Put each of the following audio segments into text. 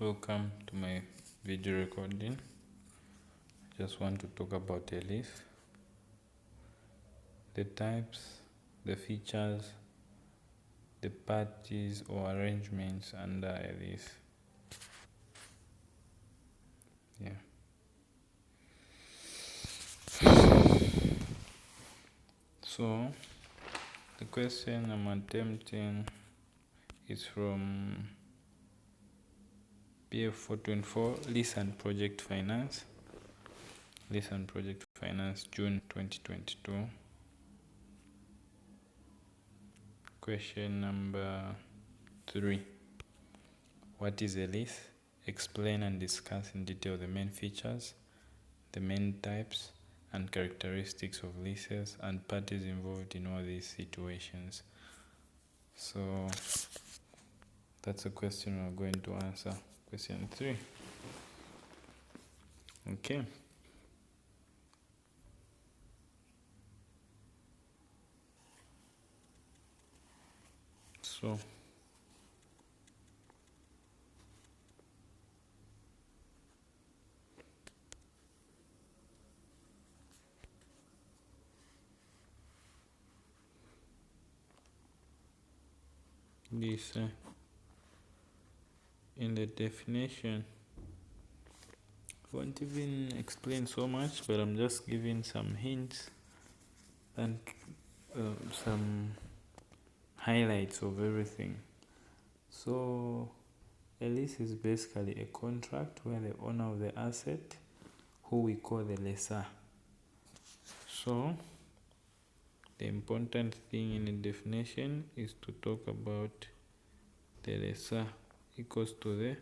Welcome to my video recording. Just want to talk about a lease, the types, the features, the parties or arrangements under a lease. So the question I'm attempting is from PF 424, Lease and Project Finance. Lease and Project Finance, June 2022. Question number 3. What is a lease? Explain and discuss in detail the main features, the main types and characteristics of leases and parties involved in all these situations. So that's a question we're going to answer. Question 3. Okay. So this in the definition, I won't even explain so much, but I'm just giving some hints and some highlights of everything. So a lease is basically a contract where the owner of the asset, who we call the lessor. So the important thing in the definition is to talk about the lessor equals to the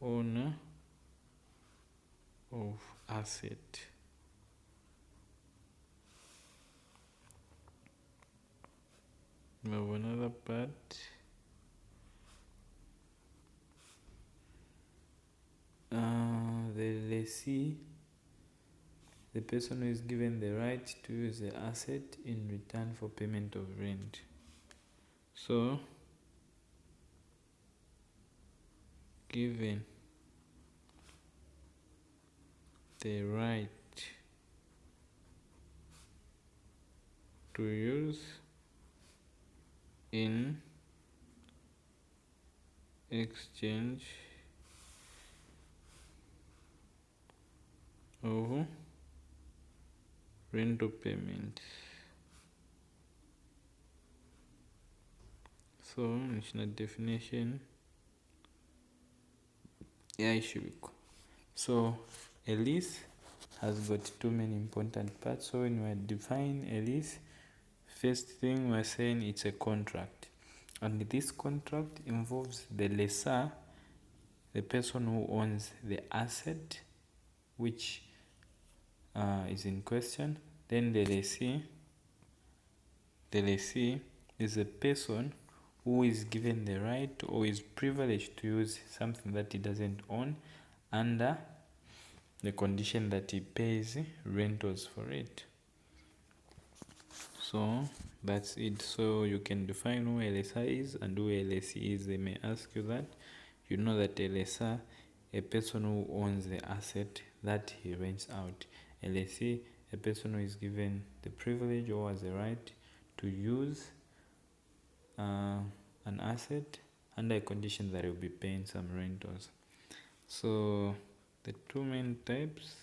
owner of asset. We have another part. The lessee, the person who is given the right to use the asset in return for payment of rent. So, given the right to use in exchange of rental payment. So, national definition. So, a lease has got two main important parts. So, when we define a lease, first thing we're saying it's a contract. And this contract involves the lessor, the person who owns the asset, which is in question. Then the lessee is a person who is given the right or is privileged to use something that he doesn't own under the condition that he pays rentals for it. So that's it. So you can define who a lessor is and who a lessee is. They may ask you that. You know that a lessor, a person who owns the asset that he rents out. A lessee, a person who is given the privilege or has the right to use an asset under a condition that he will be paying some rentals. So the two main types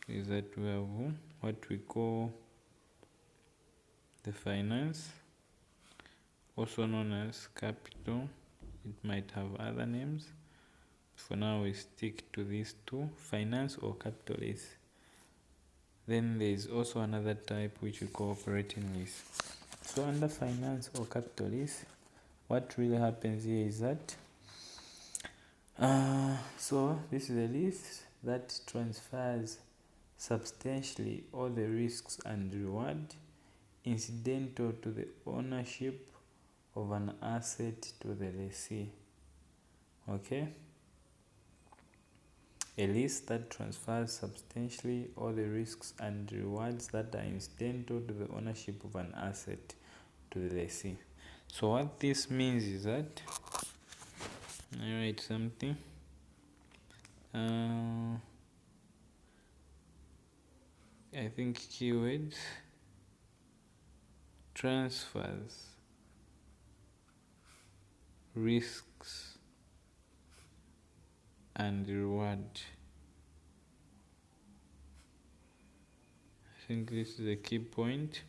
is that we have what we call the finance, also known as capital. It might have other names. For now we stick to these two, finance or capital lease. Then there is also another type which we call operating lease. So under finance or capital lease, what really happens here is that so this is a lease that transfers substantially all the risks and reward incidental to the ownership of an asset to the lessee. Okay? A lease that transfers substantially all the risks and rewards that are incidental to the ownership of an asset to the lessee. So what this means is that I write something. I think keywords, transfers, risks, and reward. I think this is a key point.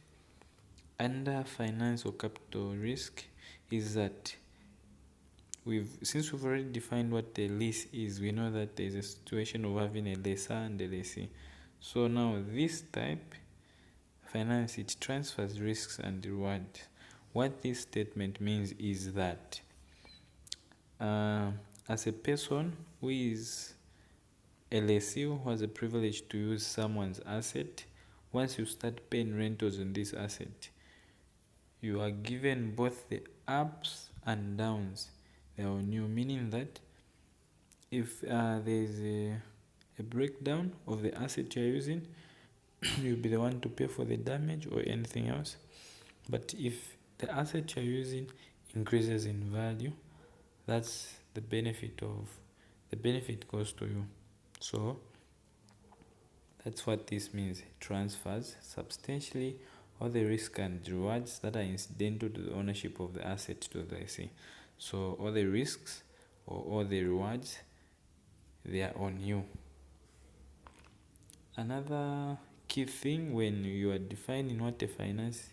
Under finance or capital risk is that since we've already defined what the lease is, we know that there's a situation of having a lessor and a lessee. So now this type finance, it transfers risks and rewards. What this statement means is that as a person who is a lessee who has a privilege to use someone's asset, once you start paying rentals on this asset, you are given both the ups and downs. They are on you, meaning that if there's a breakdown of the asset you're using, you'll be the one to pay for the damage or anything else. But if the asset you're using increases in value, that's the benefit goes to you. So that's what this means. It transfers substantially all the risks and rewards that are incidental to the ownership of the asset to the lessee. So all the risks or all the rewards, they are on you. Another key thing when you are defining what a finance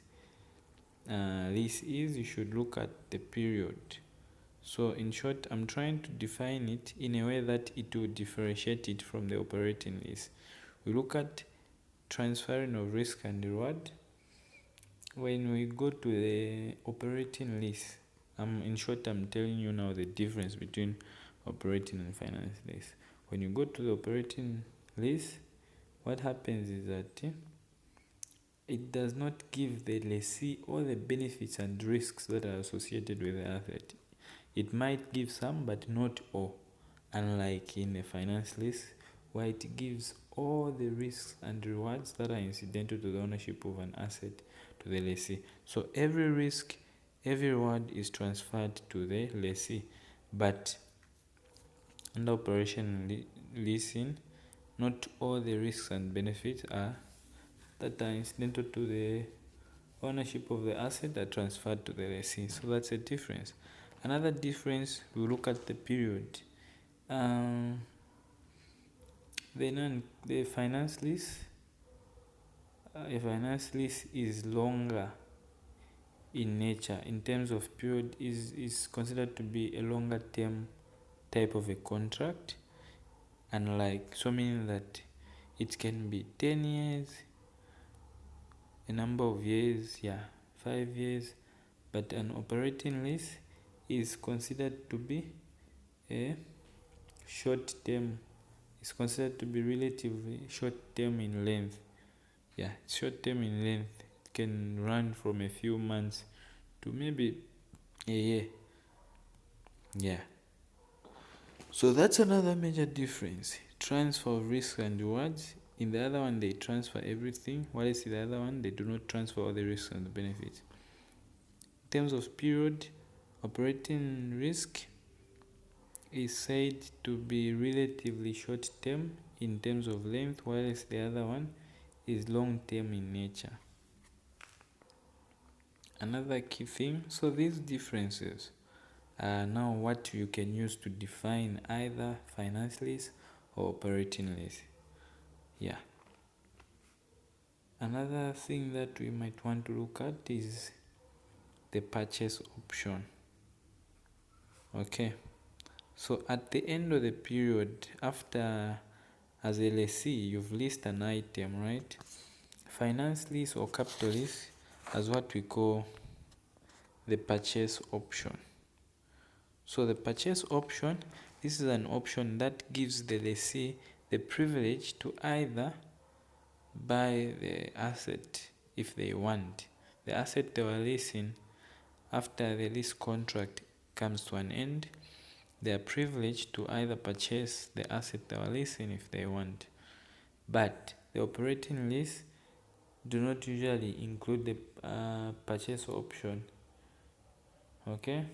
lease is, you should look at the period. So in short, I'm trying to define it in a way that it will differentiate it from the operating lease. We look at transferring of risk and reward. When we go to the operating lease, in short, I'm telling you now the difference between operating and finance lease. When you go to the operating lease, what happens is that it does not give the lessee all the benefits and risks that are associated with the asset. It might give some, but not all. Unlike in a finance lease, where it gives all the risks and rewards that are incidental to the ownership of an asset to the lessee. So every risk, every reward is transferred to the lessee. But under operation leasing, not all the risks and benefits that are incidental to the ownership of the asset are transferred to the lessee. So that's a difference. Another difference, we look at the period. The finance lease, a finance lease is longer in nature. In terms of period, is considered to be a longer term type of a contract, and so meaning that it can be 10 years, a number of years, 5 years, but an operating lease is considered to be a short term. It's considered to be relatively short term in length. Short term in length. It can run from a few months to maybe a year. So that's another major difference. Transfer of risk and rewards. In the other one, they transfer everything. Whereas in the other one, they do not transfer all the risks and the benefits. In terms of period, operating risk is said to be relatively short term in terms of length, whereas the other one is long term in nature. Another key thing, so these differences are now what you can use to define either finance lease or operating lease. Another thing that we might want to look at is the purchase option. Okay, so at the end of the period, after as a lessee you've leased an item, right? Finance lease or capital lease has what we call the purchase option. So the purchase option, this is an option that gives the lessee the privilege to either buy the asset if they want. The asset they were leasing, after the lease contract comes to an end, they are privileged to either purchase the asset they were leasing if they want. But the operating lease do not usually include the purchase option. Okay?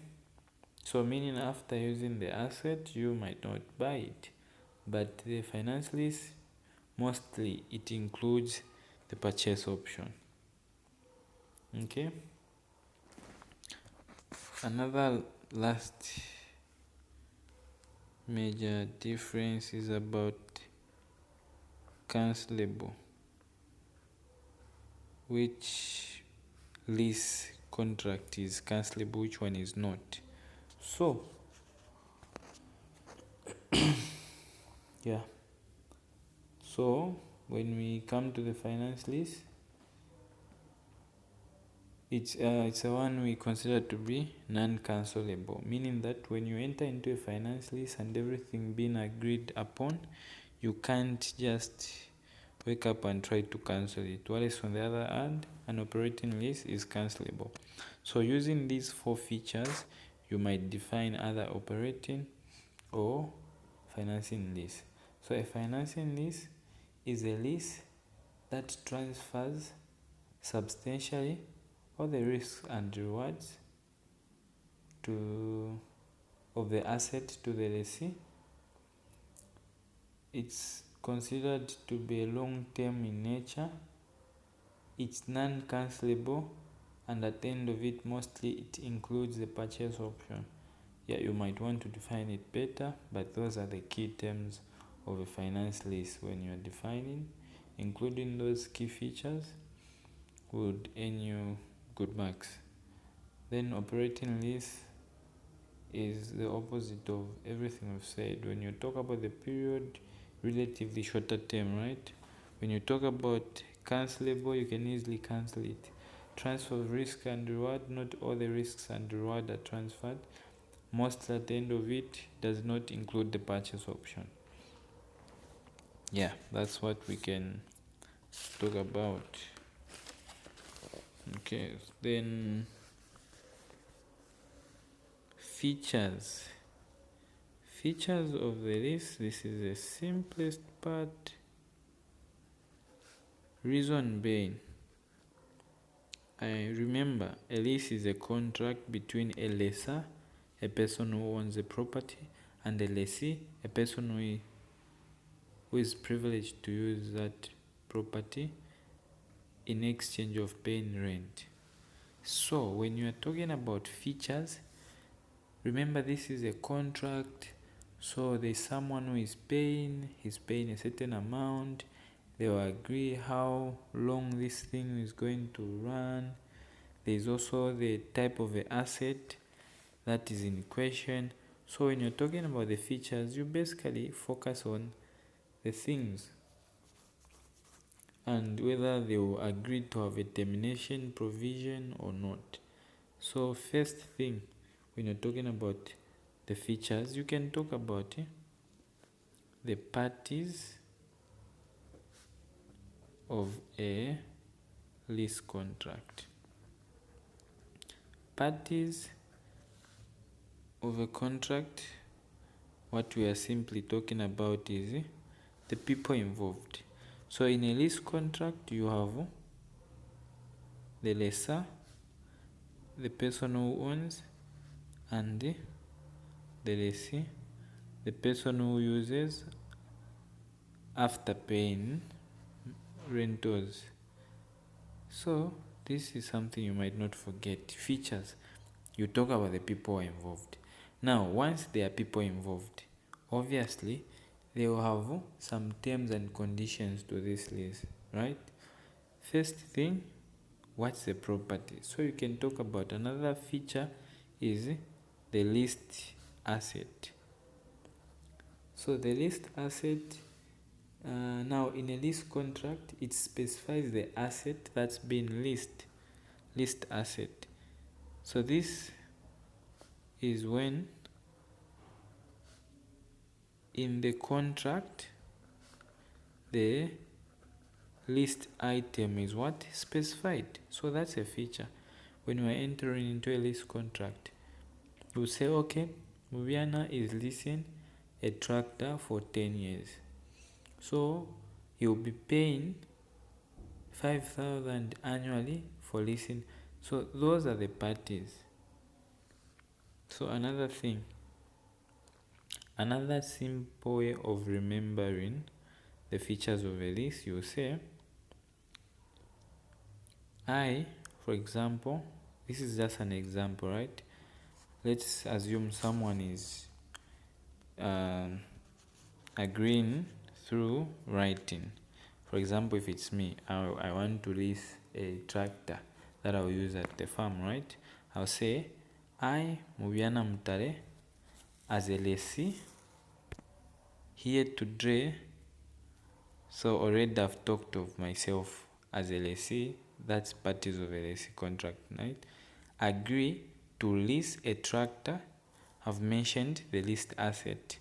So meaning after using the asset, you might not buy it. But the finance lease, mostly it includes the purchase option. Okay. Another last major difference is about cancelable. Which lease contract is cancelable, which one is not? So, yeah. So, when we come to the finance lease, it's a one we consider to be non-cancelable, meaning that when you enter into a finance lease and everything being agreed upon, you can't just wake up and try to cancel it. Whereas on the other hand, an operating lease is cancelable. So using these four features, you might define either operating or financing lease. So a financing lease is a lease that transfers substantially all the risks and rewards of the asset to the lessee. It's considered to be long-term in nature. It's non-cancelable, and at the end of it, mostly it includes the purchase option. Yeah, you might want to define it better, but those are the key terms of a finance lease when you're defining. Including those key features would earn you good marks. Then operating lease is the opposite of everything we've said. When you talk about the period, relatively shorter term, right? When you talk about cancelable, you can easily cancel it. Transfer of risk and reward, not all the risks and reward are transferred. Most at the end of it does not include the purchase option. Yeah, that's what we can talk about. Okay, then features of the lease. This is the simplest part. Reason being, I remember a lease is a contract between a lessor, a person who owns the property, and a lessee, a person who is privileged to use that property in exchange of paying rent. So when you are talking about features, remember this is a contract. So there's someone who is paying, he's paying a certain amount. They will agree how long this thing is going to run. There's also the type of the asset that is in question. So when you're talking about the features, you basically focus on the things and whether they will agree to have a termination provision or not. So first thing, when you're talking about the features, you can talk about the parties of a lease contract. Parties of a contract, what we are simply talking about is the people involved. So in a lease contract, you have the lessor, the person who owns, and the lessee, the person who uses after paying rentals. So this is something you might not forget. Features, you talk about the people involved. Now once there are people involved, obviously they will have some terms and conditions to this lease, right? First thing, what's the property? So you can talk about another feature is the leased asset. So the leased asset, now in a lease contract, it specifies the asset that's been leased asset. So this is when in the contract the list item is what specified. So that's a feature. When you are entering into a lease contract, you say, okay, Mubiana is leasing a tractor for 10 years. So you'll be paying 5,000 annually for leasing. So those are the parties. So another simple way of remembering the features of a lease, you say for example, this is just an example, right? Let's assume someone is agreeing through writing. For example, if it's me, I want to lease a tractor that I'll use at the farm, right? I'll say, I, Mubiana Mutare, as a lessee, here today. So already I've talked of myself as a lessee. That's parties of a lessee contract, right? Agree to lease a tractor. I've mentioned the leased asset,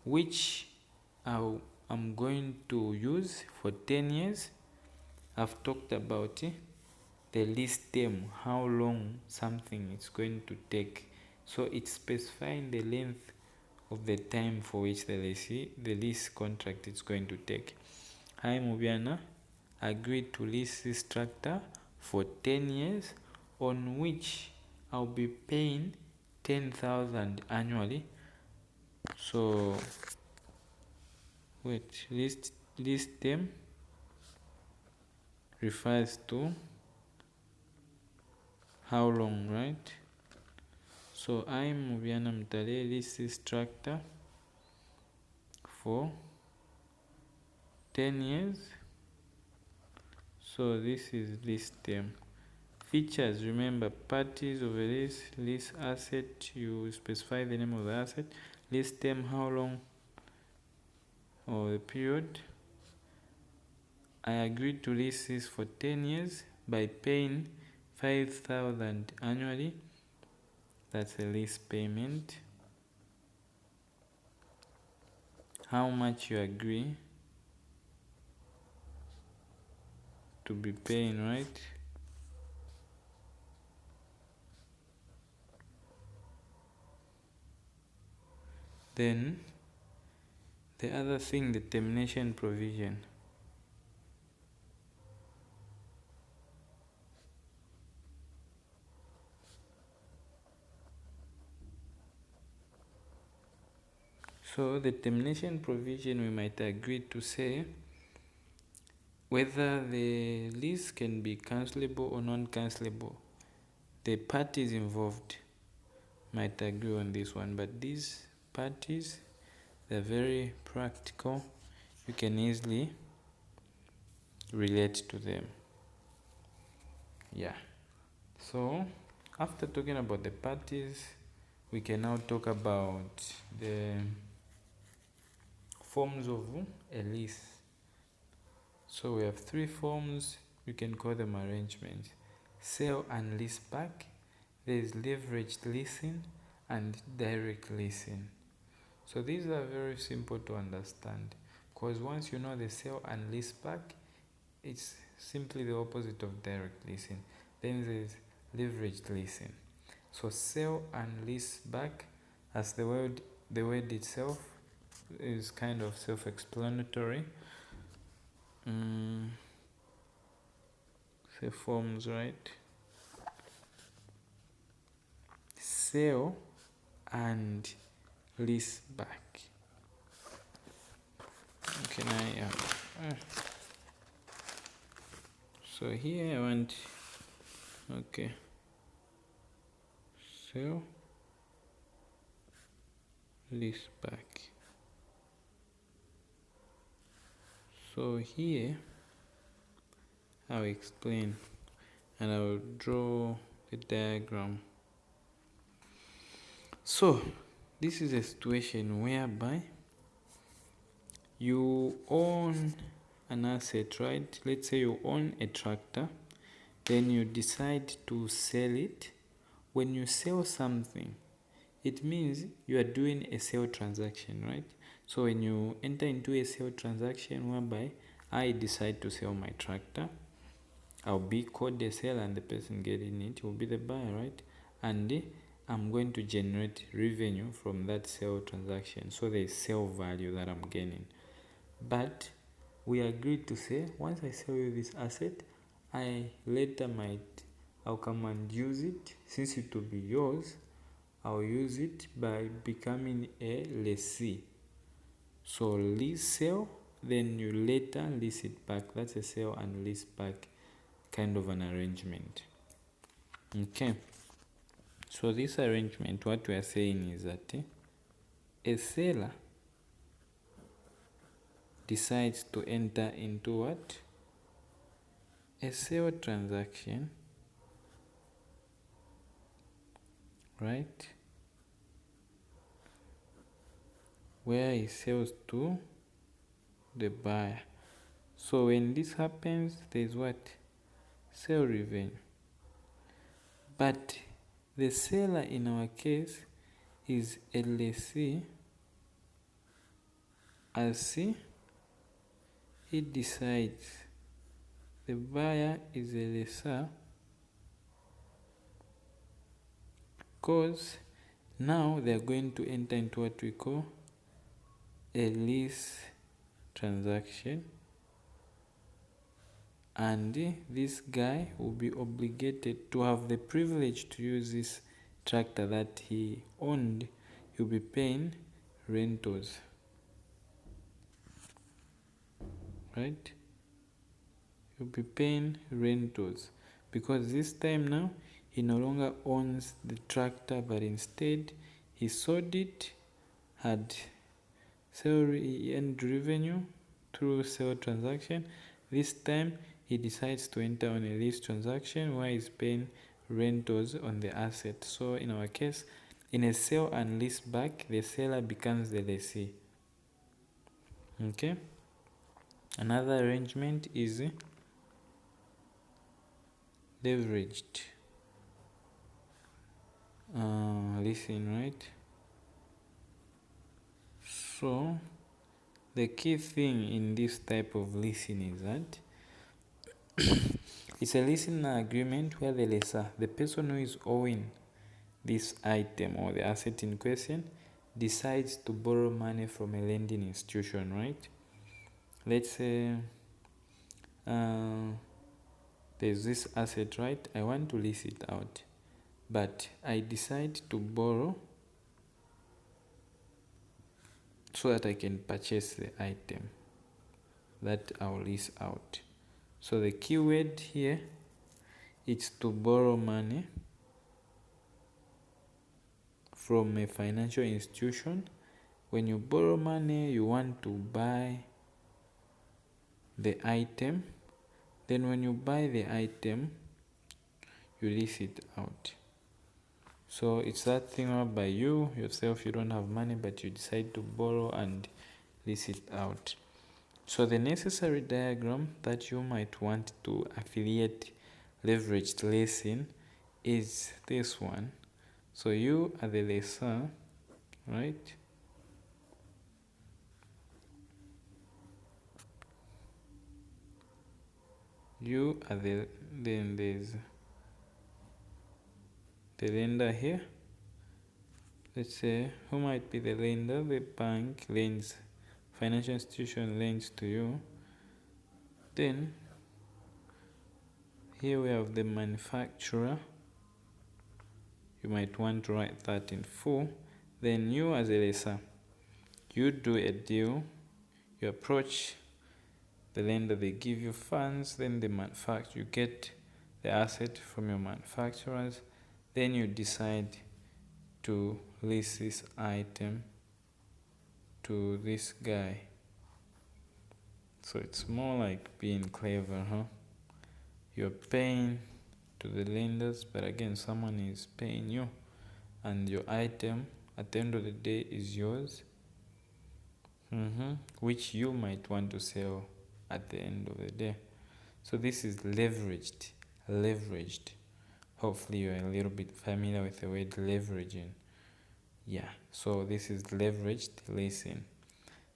which I'm going to use for 10 years. I've talked about the lease term, how long something is going to take. So it's specifying the length of the time for which the lease contract is going to take. I, Mubiana, agreed to lease this tractor for 10 years, on which I'll be paying 10,000 annually. So lease term refers to how long, right? So I, Mubiana Mtale, lease this tractor for 10 years. So this is lease term. Features, remember, parties of a lease asset, you specify the name of the asset. Lease term, how long, or the period. I agreed to lease this for 10 years by paying 5,000 annually. That's a lease payment. How much you agree to be paying, right? Then the other thing, the termination provision. So the termination provision, we might agree to say whether the lease can be cancelable or non-cancelable. The parties involved might agree on this one, but these parties, they're very practical. You can easily relate to them. Yeah. So after talking about the parties, we can now talk about the forms of a lease. So we have 3 forms. You can call them arrangements: sale and lease back, there is leveraged leasing, and direct leasing. So these are very simple to understand, because once you know the sale and lease back, it's simply the opposite of direct leasing. Then there's leveraged leasing. So sale and lease back, as the word itself is kind of self-explanatory. The forms, right? Sale and lease back. Can I so here I want, okay, sale, lease back. So here I'll explain and I'll draw the diagram. So this is a situation whereby you own an asset, right? Let's say you own a tractor, then you decide to sell it. When you sell something, it means you are doing a sale transaction, right? So when you enter into a sale transaction whereby I decide to sell my tractor, I'll be called the seller and the person getting it will be the buyer, right? And I'm going to generate revenue from that sale transaction. So there's sale value that I'm gaining. But we agreed to say, once I sell you this asset, I'll come and use it. Since it will be yours, I'll use it by becoming a lessee. So lease sell, then you later lease it back. That's a sell and lease back kind of an arrangement. Okay, so this arrangement, what we are saying is that a seller decides to enter into what? A sale transaction, right? Where he sells to the buyer. So when this happens, there's what? Sale revenue. But the seller in our case is a lessee, as he decides the buyer is a lessor, because now they are going to enter into what we call a lease transaction, and this guy will be obligated to have the privilege to use this tractor that he owned. He'll be paying rentals, right? He'll be paying rentals because this time now he no longer owns the tractor, but instead he sold it, had sale and revenue through sale transaction. This time he decides to enter on a lease transaction where he's paying rentals on the asset. So in our case, in a sale and lease back, the seller becomes the lessee. Okay. Another arrangement is leveraged leasing, right? So the key thing in this type of leasing is that it's a leasing agreement where the lessor, the person who is owing this item or the asset in question, decides to borrow money from a lending institution, right? Let's say there's this asset, right? I want to lease it out, but I decide to borrow so that I can purchase the item that I'll lease out. So the key word here is to borrow money from a financial institution. When you borrow money, you want to buy the item. Then when you buy the item, you lease it out. So it's that thing whereby you yourself, you don't have money, but you decide to borrow and lease it out. So the necessary diagram that you might want to affiliate leveraged leasing is this one. So you are the lessor, right? You are then there's the lender here. Let's say, who might be the lender? The bank lends, financial institution lends to you. Then here we have the manufacturer. You might want to write that in full. Then you as a lessor, you do a deal, you approach the lender, they give you funds, then the manufacturer, you get the asset from your manufacturers, then you decide to lease this item to this guy. So it's more like being clever, huh? You're paying to the lenders, but again, someone is paying you, and your item at the end of the day is yours, which you might want to sell at the end of the day. So this is leveraged. Hopefully you're a little bit familiar with the word leveraging. Yeah, so this is leveraged leasing.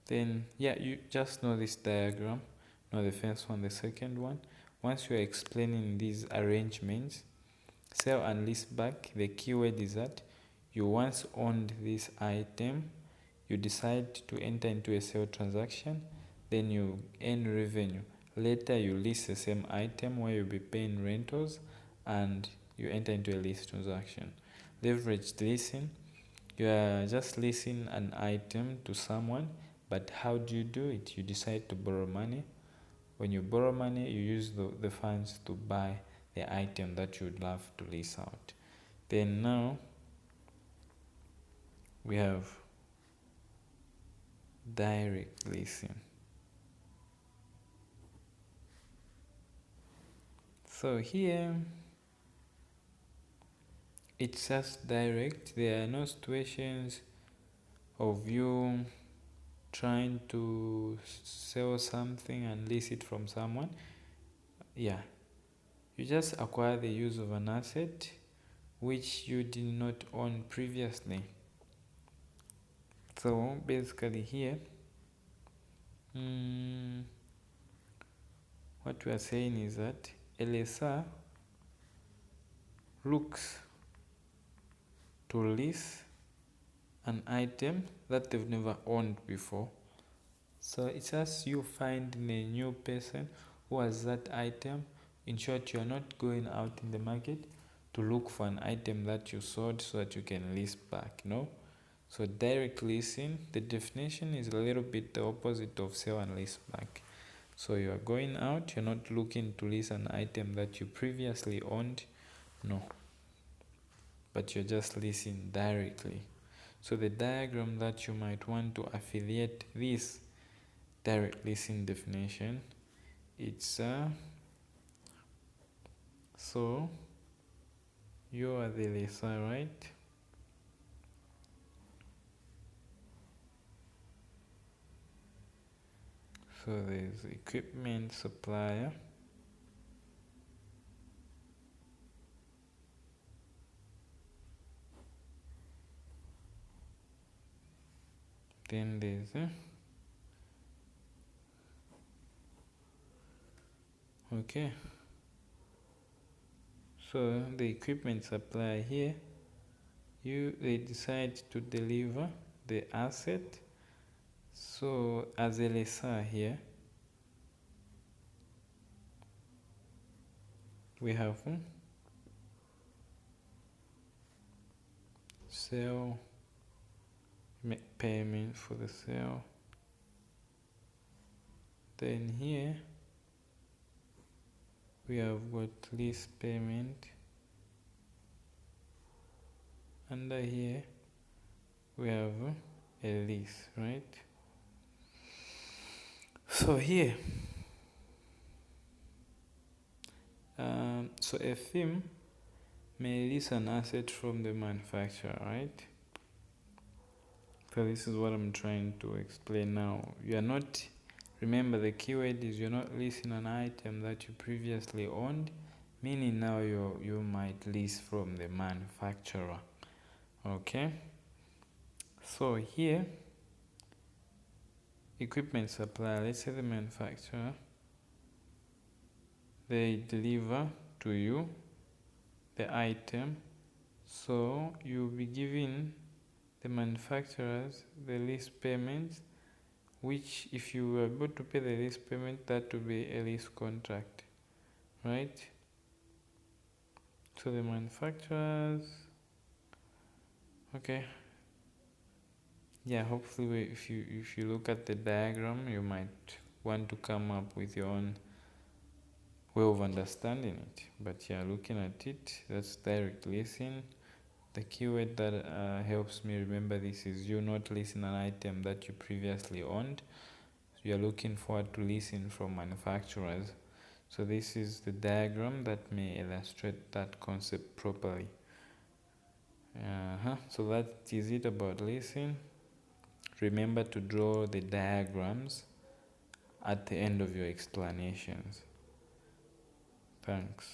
Then you just know this diagram, know the first one, the second one. Once you're explaining these arrangements, sell and lease back, the keyword is that you once owned this item, you decide to enter into a sale transaction, then you earn revenue. Later you lease the same item where you'll be paying rentals, and you enter into a lease transaction. Leveraged leasing You are just leasing an item to someone, but how do you do it? You decide to borrow money. When you borrow money, you use the funds to buy the item that you would love to lease out. Then now we have direct leasing. So here it's just direct. There are no situations of you trying to sell something and lease it from someone. Yeah, you just acquire the use of an asset which you did not own previously. So basically here, what we are saying is that LSR looks to lease an item that they've never owned before. So it's just you finding a new person who has that item. In short, you are not going out in the market to look for an item that you sold so that you can lease back. No. So direct leasing, the definition is a little bit the opposite of sell and lease back. So you are going out, you're not looking to lease an item that you previously owned. No. But you're just leasing directly. So the diagram that you might want to affiliate this direct leasing definition, it's so you are the lessor, right? So there's equipment supplier, then there's okay, so the equipment supplier here, they decide to deliver the asset. So as a lessor here, we have sell, make payment for the sale. Then here we have got lease payment. Under here we have a lease, right? So here, so a firm may lease an asset from the manufacturer, right? So this is what I'm trying to explain now. You are not, remember the keyword is you're not leasing an item that you previously owned, meaning now you might lease from the manufacturer. Okay, so here, equipment supplier, let's say the manufacturer, they deliver to you the item, so you'll be giving the manufacturers the lease payments, which if you were able to pay the lease payment, that would be a lease contract, right? So the manufacturers, okay, yeah, hopefully if you look at the diagram, you might want to come up with your own way of understanding it. But yeah, looking at it, that's direct leasing. The keyword that helps me remember this is you not leasing an item that you previously owned. So you're looking forward to leasing from manufacturers. So this is the diagram that may illustrate that concept properly. So that is it about leasing. Remember to draw the diagrams at the end of your explanations. Thanks.